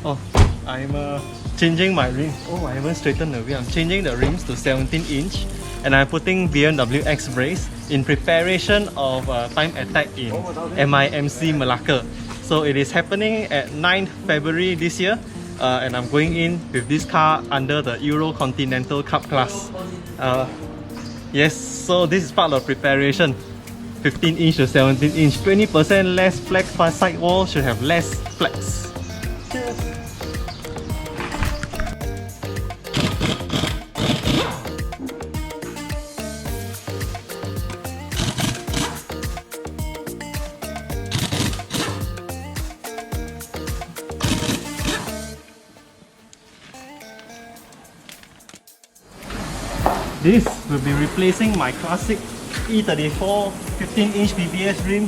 Oh, I'm changing my rim. Oh, I haven't straightened the wheel. I'm changing the rims to 17-inch and I'm putting BMW X brace in preparation of time attack in MIMC Malacca. So it is happening at 9th February this year and I'm going in with this car under the Euro Continental Cup class. Yes, so this is part of preparation. 15-inch to 17-inch, 20% less flex, but sidewall should have less flex. Cheers. This will be replacing my classic E34 15-inch BBS rim.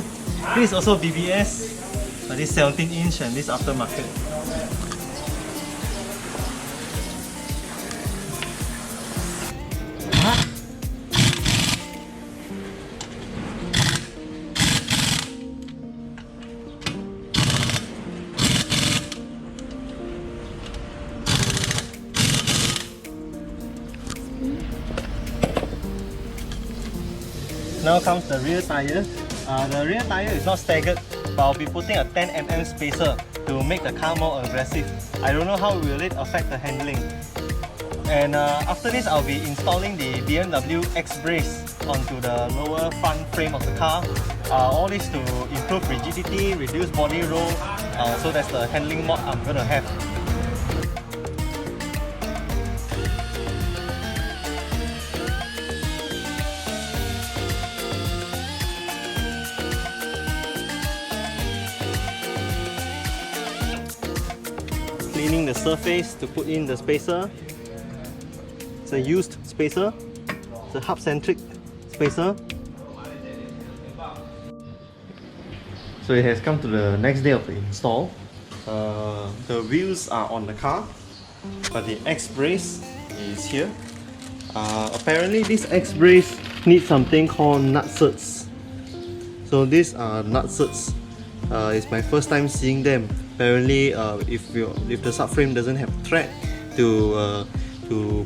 This is also BBS, but this 17-inch and this aftermarket. Now comes the rear tyre. The rear tyre is not staggered, but I'll be putting a 10mm spacer to make the car more aggressive. I don't know how will it affect the handling. And after this, I'll be installing the BMW X brace onto the lower front frame of the car. All this to improve rigidity, reduce body roll. So that's the handling mod I'm gonna have. Cleaning the surface to put in the spacer. It's a used spacer. It's a hub-centric spacer. So it has come to the next day of the install. The wheels are on the car, but the X brace is here. Apparently this X brace needs something called nutserts. So these are nutserts. It's my first time seeing them. Apparently, if the subframe doesn't have thread to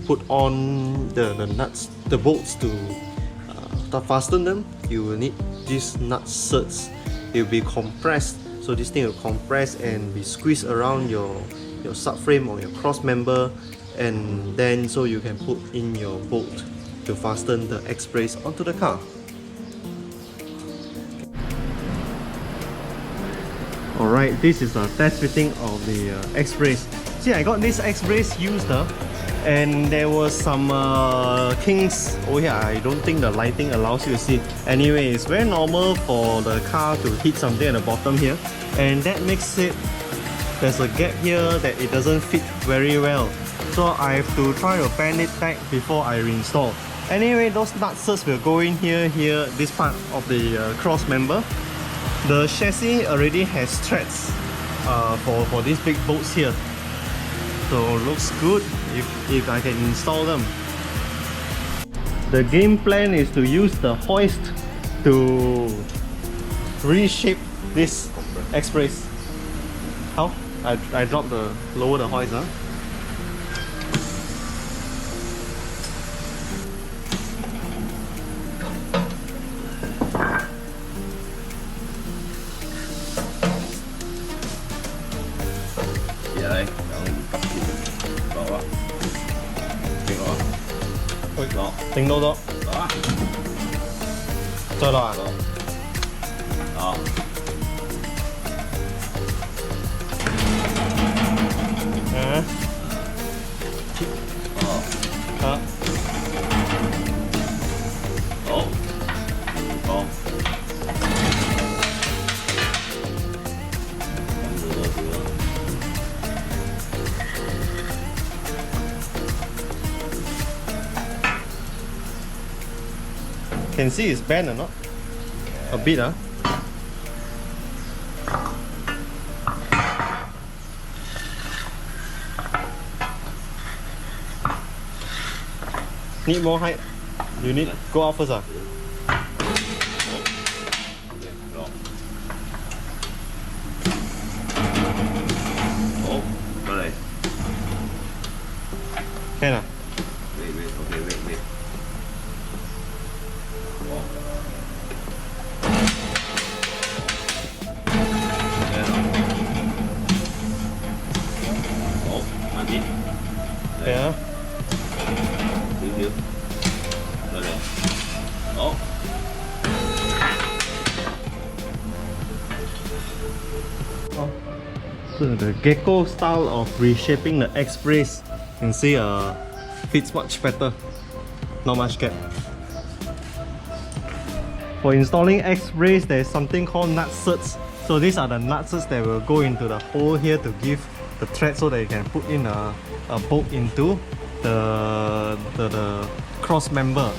put on the nuts, the bolts to fasten them, you will need these nutserts. It will be compressed, so this thing will compress and be squeezed around your subframe or your cross member, and then so you can put in your bolt to fasten the X brace onto the car. Alright, this is a test fitting of the X brace. See, I got this X brace used and there was some kinks over here. I don't think the lighting allows you to see. Anyway, it's very normal for the car to hit something at the bottom here, and that makes it, there's a gap here that it doesn't fit very well. So I have to try to bend it back before I reinstall. Anyway, those nutserts will go in here, this part of the cross member. The chassis already has threads for these big bolts here, so looks good if I can install them. The game plan is to use the hoist to reshape this X brace. How? I dropped the lower the hoist, huh? Tính đâu đó. Đó. Cho đó. Đó. Hả? Đó. Ồ. Ồ. Can see it's bent or not? A bit, huh? Need more height? You need go out first, ah? Ủa, Yeah. Oh. So the gecko style of reshaping the X-brace, you can see fits much better, not much gap. For installing X-brace, there's something called nutserts. So these are the nutserts that will go into the hole here to give the thread so that you can put in a bolt into the cross member.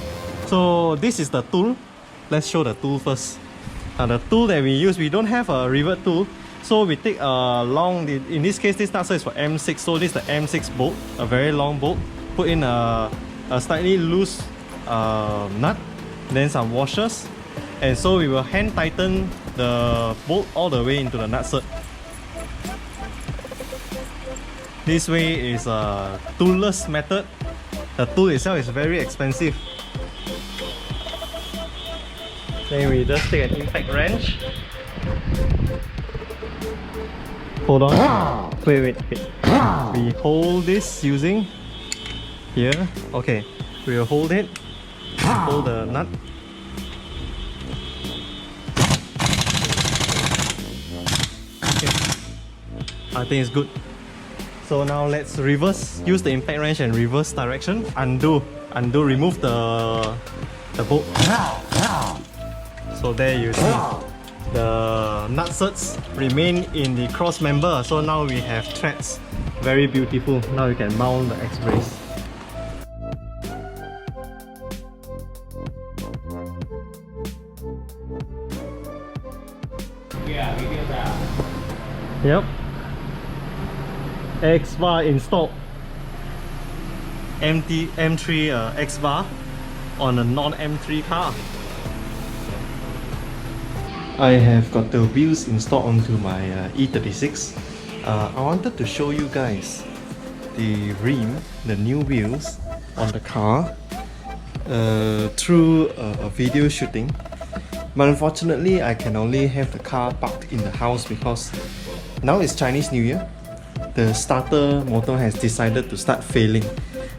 So this is the tool. Let's show the tool first. The tool that we use, we don't have a rivet tool. So we take a long, in this case this nutsert is for M6, so this is the M6 bolt, a very long bolt. Put in a slightly loose nut, then some washers, and so we will hand tighten the bolt all the way into the nutsert. This way is a toolless method. The tool itself is very expensive. Then we just take an impact wrench. Hold on. Wait. We hold this using here. Okay. We will hold it. Hold the nut. Okay. I think it's good. So now let's reverse. Use the impact wrench and reverse direction. Undo. Remove the bolt. So there you see. The nutserts remain in the cross member, so now we have threads. Very beautiful. Now you can mount the X-brace. Yep. X-bar installed. M3 X-bar on a non-M3 car. I have got the wheels installed onto my E36. I wanted to show you guys the rim, the new wheels on the car through a video shooting. But unfortunately, I can only have the car parked in the house because now it's Chinese New Year. The starter motor has decided to start failing.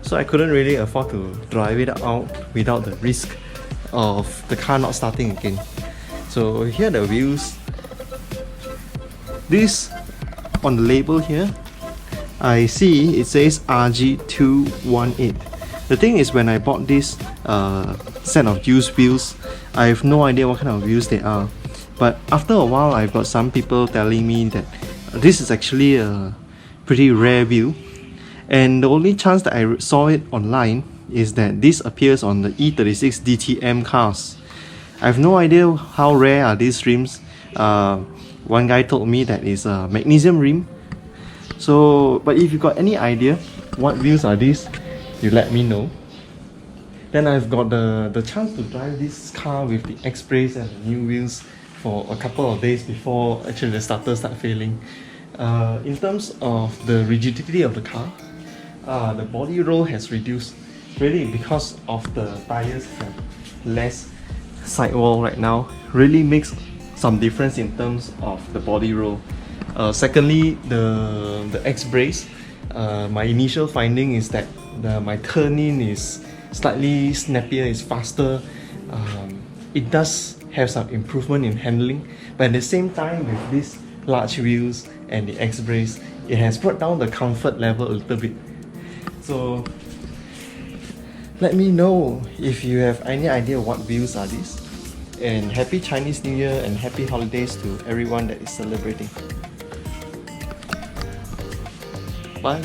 So I couldn't really afford to drive it out without the risk of the car not starting again. So here are the wheels. This on the label here, I see it says RG218. The thing is, when I bought this set of used wheels, I have no idea what kind of wheels they are. But after a while, I've got some people telling me that this is actually a pretty rare wheel. And the only chance that I saw it online is that this appears on the E36 DTM cars. I have no idea how rare are these rims. One guy told me that it's a magnesium rim. So, but if you got any idea what wheels are these, you let me know. Then I've got the chance to drive this car with the X-brace and the new wheels for a couple of days before actually the starter start failing. In terms of the rigidity of the car, the body roll has reduced, really because of the tires have less sidewall right now. Really makes some difference in terms of the body roll. Secondly, the X-brace, my initial finding is that my turn-in is slightly snappier, is faster. It does have some improvement in handling, but at the same time, with these large wheels and the X-brace, it has brought down the comfort level a little bit. So let me know if you have any idea what wheels are these. And happy Chinese New Year and happy holidays to everyone that is celebrating. Bye.